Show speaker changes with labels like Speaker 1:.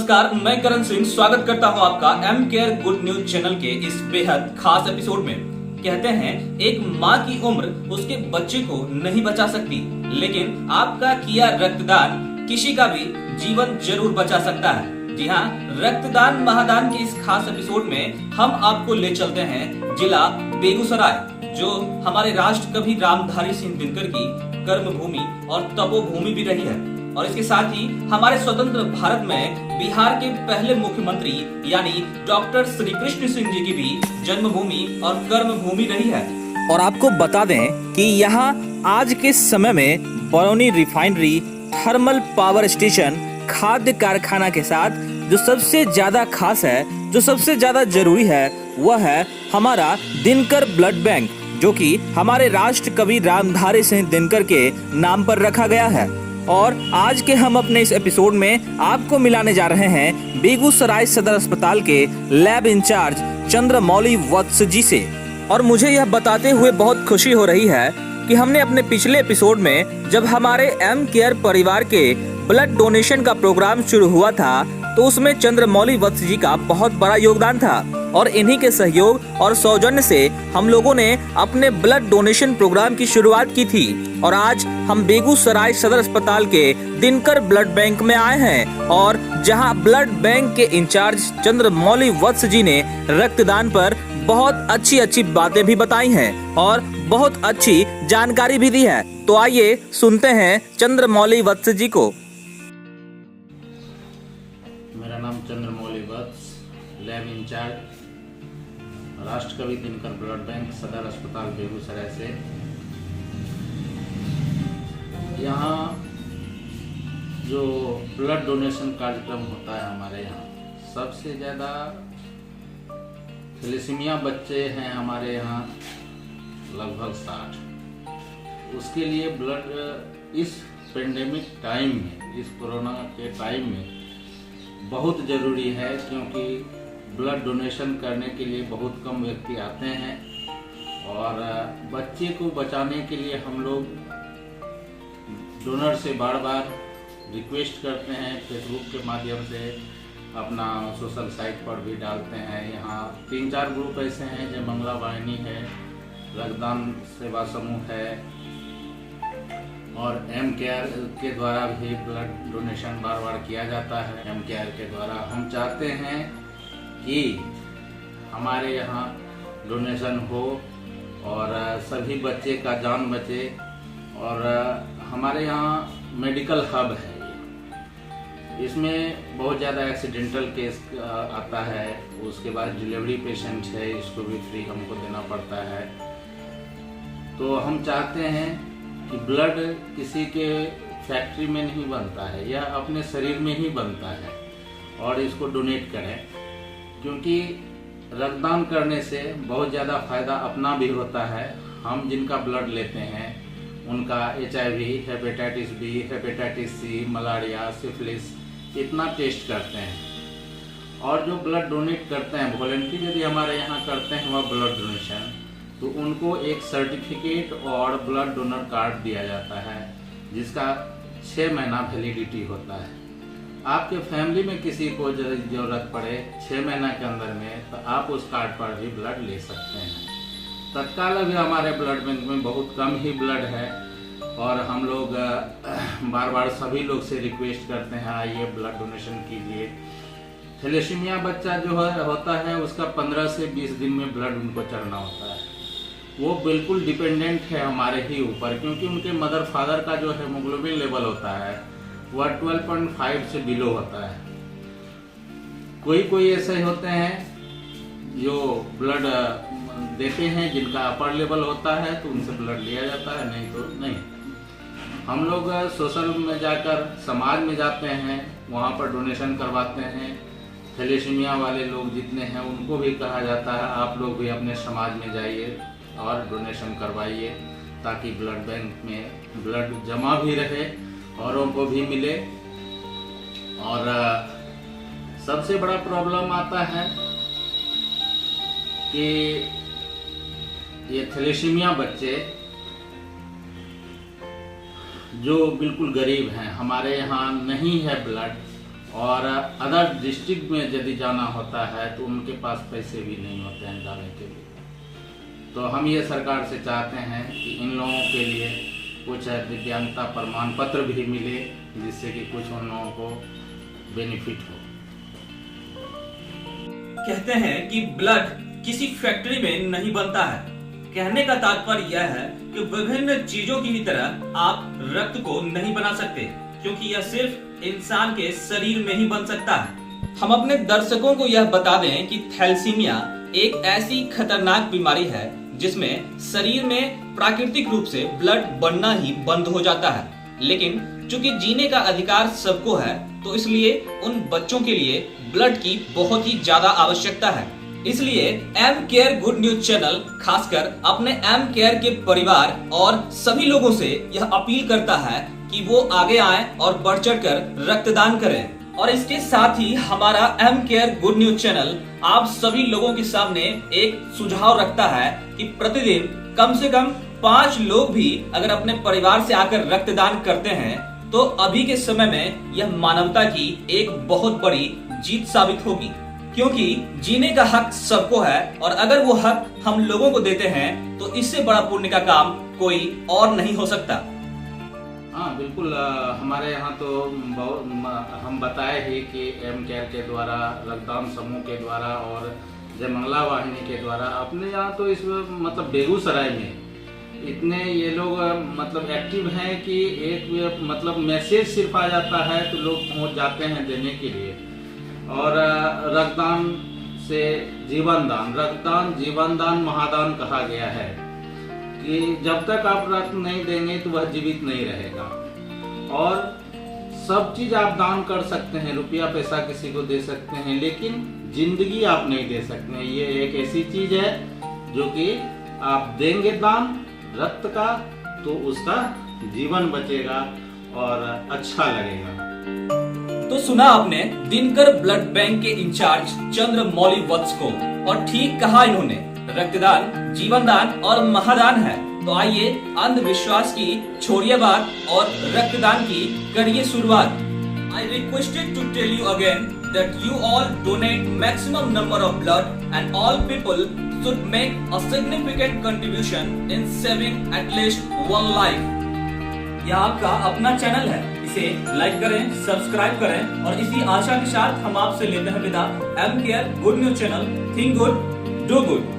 Speaker 1: नमस्कार, मैं करण सिंह स्वागत करता हूं आपका M care good news channel के इस बेहद खास एपिसोड में। कहते हैं एक माँ की उम्र उसके बच्चे को नहीं बचा सकती, लेकिन आपका किया रक्तदान किसी का भी जीवन जरूर बचा सकता है। जी हाँ, रक्तदान महादान के इस खास एपिसोड में हम आपको ले चलते हैं जिला बेगूसराय, जो हमारे राष्ट्र कवि रामधारी सिंह दिनकर की कर्म भूमि और तपोभूमि भी रही है। और इसके साथ ही हमारे स्वतंत्र भारत में बिहार के पहले मुख्यमंत्री यानी डॉक्टर श्री कृष्ण सिंह जी की भी जन्मभूमि और कर्म भूमि रही है। और आपको बता दें कि यहाँ आज के समय में Barauni refinery, thermal power station, खाद्य कारखाना के साथ जो सबसे ज्यादा खास है, जो सबसे ज्यादा जरूरी है, वह है हमारा दिनकर ब्लड बैंक, जो कि हमारे राष्ट्र कवि रामधारी सिंह दिनकर के नाम पर रखा गया है। और आज के हम अपने इस एपिसोड में आपको मिलाने जा रहे हैं बेगूसराय सदर अस्पताल के लैब इंचार्ज चंद्रमौली वत्स जी से। और मुझे यह बताते हुए बहुत खुशी हो रही है कि हमने अपने पिछले एपिसोड में जब हमारे एम केयर परिवार के ब्लड डोनेशन का प्रोग्राम शुरू हुआ था, तो उसमें चंद्रमौली वत्स जी का बहुत बड़ा योगदान था। और इन्हीं के सहयोग और सौजन्य से हम लोगों ने अपने ब्लड डोनेशन प्रोग्राम की शुरुआत की थी। और आज हम बेगूसराय सदर अस्पताल के दिनकर ब्लड बैंक में आए हैं, और जहां ब्लड बैंक के इंचार्ज चंद्रमौली वत्स जी ने रक्तदान पर बहुत अच्छी बातें भी बताई हैं और बहुत अच्छी जानकारी भी दी है। तो आइए सुनते हैं चंद्रमौली वत्स जी को।
Speaker 2: मेरा नाम चंद्रमौली वत्स, लैब इंचार्ज, राष्ट्र कवि दिनकर ब्लड बैंक, सदर अस्पताल बेगूसराय से। यहाँ जो ब्लड डोनेशन कार्यक्रम होता है हमारे यहाँ, सबसे ज़्यादा थैलेसीमिया बच्चे हैं हमारे यहाँ, लगभग 60। उसके लिए ब्लड इस पेंडेमिक टाइम में, इस कोरोना के टाइम में बहुत ज़रूरी है, क्योंकि ब्लड डोनेशन करने के लिए बहुत कम व्यक्ति आते हैं। और बच्चे को बचाने के लिए हम लोग डोनर से बार बार रिक्वेस्ट करते हैं, फेसबुक के माध्यम से, अपना सोशल साइट पर भी डालते हैं। यहाँ 3-4 ग्रुप ऐसे हैं, जो मंगला वाहिनी है, रक्तदान सेवा समूह है, और एम केयर के द्वारा भी ब्लड डोनेशन बार बार किया जाता है। एम केयर के द्वारा हम चाहते हैं कि हमारे यहाँ डोनेशन हो और सभी बच्चे का जान बचे। और हमारे यहाँ मेडिकल हब है, इसमें बहुत ज़्यादा एक्सीडेंटल केस आता है। उसके बाद डिलीवरी पेशेंट है, इसको भी फ्री हमको देना पड़ता है। तो हम चाहते हैं कि ब्लड किसी के फैक्ट्री में नहीं बनता है, यह अपने शरीर में ही बनता है, और इसको डोनेट करें, क्योंकि रक्तदान करने से बहुत ज़्यादा फायदा अपना भी होता है। हम जिनका ब्लड लेते हैं उनका HIV, hepatitis B, hepatitis C, malaria, syphilis इतना टेस्ट करते हैं। और जो ब्लड डोनेट करते हैं, वॉलंटरी यदि हमारे यहाँ करते हैं वह ब्लड डोनेशन, तो उनको एक सर्टिफिकेट और ब्लड डोनर कार्ड दिया जाता है, जिसका 6 महीना वैलिडिटी होता है। आपके फैमिली में किसी को जरूरत पड़े 6 महीना के अंदर में, तो आप उस कार्ड पर भी ब्लड ले सकते हैं। तत्काल अभी हमारे ब्लड बैंक में बहुत कम ही ब्लड है, और हम लोग बार बार सभी लोग से रिक्वेस्ट करते हैं, आइए ब्लड डोनेशन कीजिए। थैलेसीमिया बच्चा जो होता है, उसका 15 से 20 दिन में ब्लड उनको चढ़ना होता है। वो बिल्कुल डिपेंडेंट है हमारे ही ऊपर, क्योंकि उनके मदर फादर का जो हेमोग्लोबिन लेवल होता है वह 12.5 से बिलो होता है। कोई ऐसे होते हैं जो ब्लड देते हैं, जिनका अपर लेवल होता है, तो उनसे ब्लड लिया जाता है, नहीं तो नहीं। हम लोग सोशल में जाकर समाज में जाते हैं, वहाँ पर डोनेशन करवाते हैं। थैलेसीमिया वाले लोग जितने हैं उनको भी कहा जाता है, आप लोग भी अपने समाज में जाइए और डोनेशन करवाइए, ताकि ब्लड बैंक में ब्लड जमा भी रहे, औरों को भी मिले। और सबसे बड़ा प्रॉब्लम आता है कि ये थैलेसीमिया बच्चे जो बिल्कुल गरीब हैं, हमारे यहाँ नहीं है ब्लड, और अदर डिस्ट्रिक्ट में यदि जाना होता है तो उनके पास पैसे भी नहीं होते हैं जाने के लिए। तो हम ये सरकार से चाहते हैं कि इन लोगों के लिए कुछ दिव्यांगता प्रमाण पत्र भी मिले, जिससे कि कुछ उन लोगों को बेनिफिट हो।
Speaker 1: कहते हैं कि ब्लड किसी फैक्ट्री में नहीं बनता है। कहने का तात्पर्य यह है कि विभिन्न चीजों की तरह आप रक्त को नहीं बना सकते, क्योंकि यह सिर्फ इंसान के शरीर में ही बन सकता है। हम अपने दर्शकों को यह बता दें कि थैलेसीमिया एक ऐसी खतरनाक बीमारी है जिसमें शरीर में प्राकृतिक रूप से ब्लड बनना ही बंद हो जाता है, लेकिन चूंकि जीने का अधिकार सबको है तो इसलिए उन बच्चों के लिए ब्लड की बहुत ही ज्यादा आवश्यकता है। इसलिए M care good news channel खासकर अपने एम केयर के परिवार और सभी लोगों से यह अपील करता है कि वो आगे आएं और बढ़ चढ़कर रक्तदान करें। और इसके साथ ही हमारा M care good news channel आप सभी लोगों के सामने एक सुझाव रखता है कि प्रतिदिन कम से कम 5 लोग भी अगर अपने परिवार से आकर रक्तदान करते हैं तो अभी के समय में यह मानवता की एक बहुत बड़ी जीत साबित होगी, क्योंकि जीने का हक सबको है और अगर वो हक हम लोगों को देते हैं तो इससे बड़ा पुण्य का काम कोई और नहीं हो सकता।
Speaker 2: हाँ बिल्कुल, हमारे यहाँ तो हम बताए ही कि एम केयर के द्वारा, रक्तदान समूह के द्वारा और जय मंगला वाहिनी के द्वारा अपने यहाँ तो इस मतलब बेगूसराय में इतने ये लोग मतलब एक्टिव हैं कि एक मतलब मैसेज सिर्फ आ जाता है तो लोग पहुँच जाते हैं देने के लिए। और रक्तदान से जीवन दान, रक्तदान जीवन दान महादान कहा गया है कि जब तक आप रक्त नहीं देंगे तो वह जीवित नहीं रहेगा। और सब चीज आप दान कर सकते हैं, रुपया पैसा किसी को दे सकते हैं, लेकिन जिंदगी आप नहीं दे सकते हैं। ये एक ऐसी चीज है जो कि आप देंगे दान रक्त का तो उसका जीवन बचेगा और अच्छा लगेगा।
Speaker 1: तो सुना आपने दिनकर ब्लड बैंक के इंचार्ज चंद्रमौली वत्स को, और ठीक कहा इन्होंने, रक्तदान जीवन दान और महादान है। तो आइए अंधविश्वास की छोड़िए बात और रक्तदान की करिए शुरुआत। I requested to tell you again that you all donate maximum number of blood and all people should make a significant contribution in saving at least one life। यह आपका अपना चैनल है, इसे लाइक करें, सब्सक्राइब करें और इसी आशा के साथ हम आपसे लेते हैं विदा। M care good news channel, think good do good.